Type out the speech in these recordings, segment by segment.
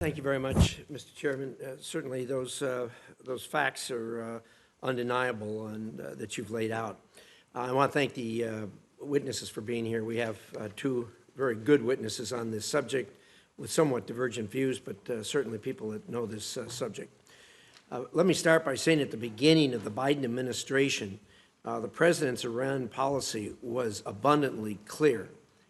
Thank you very much, Mr. Chairman. Certainly those facts are undeniable and that you've laid out. I want to thank the witnesses for being here. We have two very good witnesses on this subject with somewhat divergent views, but certainly people that know this subject. Let me start by saying at the beginning of the Biden administration, the president's Iran policy was abundantly clear,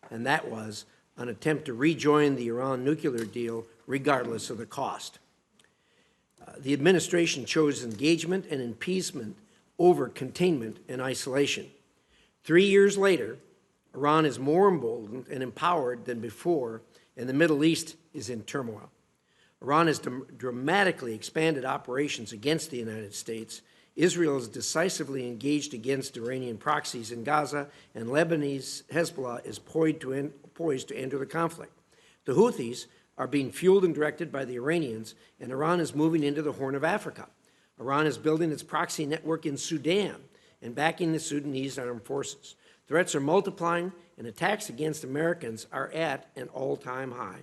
and that was an attempt to rejoin the Iran nuclear deal regardless of the cost. The administration chose engagement and appeasement over containment and isolation. 3 years later, Iran is more emboldened and empowered than before, and the Middle East is in turmoil. Iran has dramatically expanded operations against the United States. Israel is decisively engaged against Iranian proxies in Gaza, and Lebanese Hezbollah is poised to enter the conflict. The Houthis are being fueled and directed by the Iranians, and Iran is moving into the Horn of Africa. Iran is building its proxy network in Sudan and backing the Sudanese armed forces. Threats are multiplying, and attacks against Americans are at an all-time high.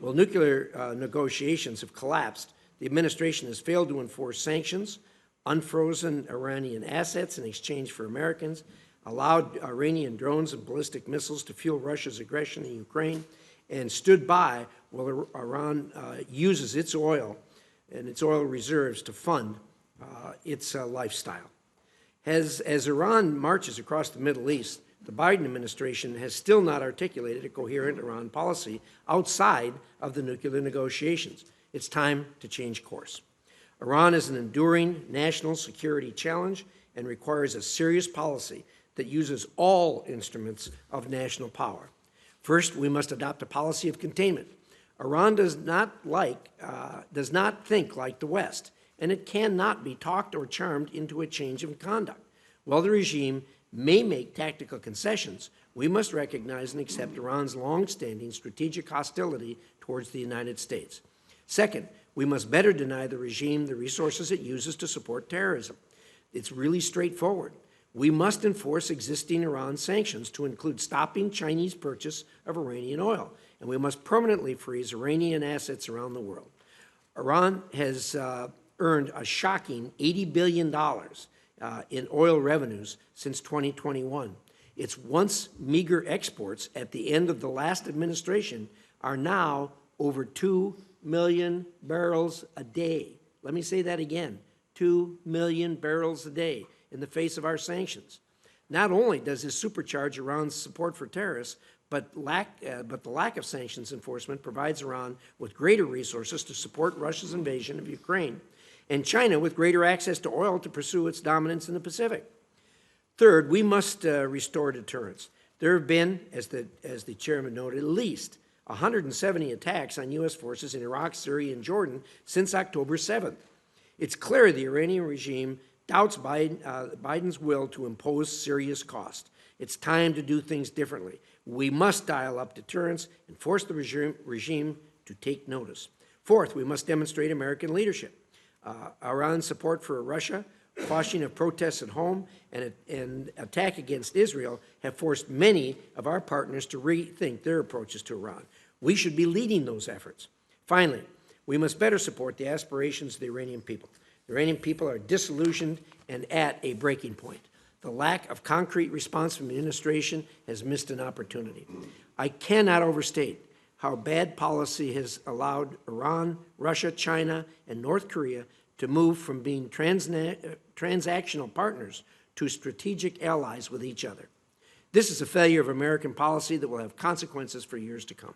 While nuclear negotiations have collapsed, the administration has failed to enforce sanctions, unfrozen Iranian assets in exchange for Americans, allowed Iranian drones and ballistic missiles to fuel Russia's aggression in Ukraine, and stood by while Iran uses its oil and its oil reserves to fund its lifestyle. As Iran marches across the Middle East, the Biden administration has still not articulated a coherent Iran policy outside of the nuclear negotiations. It's time to change course. Iran is an enduring national security challenge and requires a serious policy that uses all instruments of national power. First, we must adopt a policy of containment. Iran does not think like the West, and it cannot be talked or charmed into a change of conduct. While the regime may make tactical concessions, we must recognize and accept Iran's long-standing strategic hostility towards the United States. Second, we must better deny the regime the resources it uses to support terrorism. It's really straightforward. We must enforce existing Iran sanctions to include stopping Chinese purchase of Iranian oil, and we must permanently freeze Iranian assets around the world. Iran has earned a shocking $80 billion in oil revenues since 2021. Its once meager exports at the end of the last administration are now over 2 million barrels a day. Let me say that again, 2 million barrels a day in the face of our sanctions. Not only does this supercharge Iran's support for terrorists, but the lack of sanctions enforcement provides Iran with greater resources to support Russia's invasion of Ukraine, and China with greater access to oil to pursue its dominance in the Pacific. Third, we must restore deterrence. There have been, as the chairman noted, at least 170 attacks on U.S. forces in Iraq, Syria, and Jordan since October 7th. It's clear the Iranian regime doubts Biden's will to impose serious cost. It's time to do things differently. We must dial up deterrence and force the regime to take notice. Fourth, we must demonstrate American leadership. Iran's support for Russia, quashing of protests at home, and attack against Israel have forced many of our partners to rethink their approaches to Iran. We should be leading those efforts. Finally, we must better support the aspirations of the Iranian people. The Iranian people are disillusioned and at a breaking point. The lack of concrete response from the administration has missed an opportunity. I cannot overstate how bad policy has allowed Iran, Russia, China, and North Korea to move from being transactional partners to strategic allies with each other. This is a failure of American policy that will have consequences for years to come.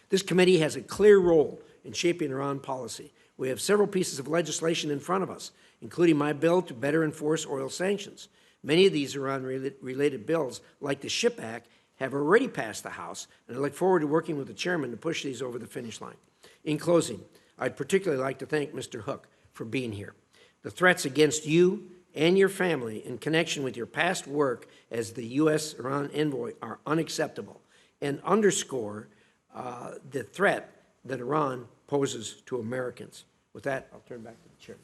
This committee has a clear role in shaping Iran policy. We have several pieces of legislation in front of us, including my bill to better enforce oil sanctions. Many of these Iran-related bills, like the SHIP Act, have already passed the House, and I look forward to working with the chairman to push these over the finish line. In closing, I'd particularly like to thank Mr. Hook for being here. The threats against you and your family in connection with your past work as the U.S.-Iran envoy are unacceptable and underscore the threat that Iran poses to Americans. With that, I'll turn back to the chairman.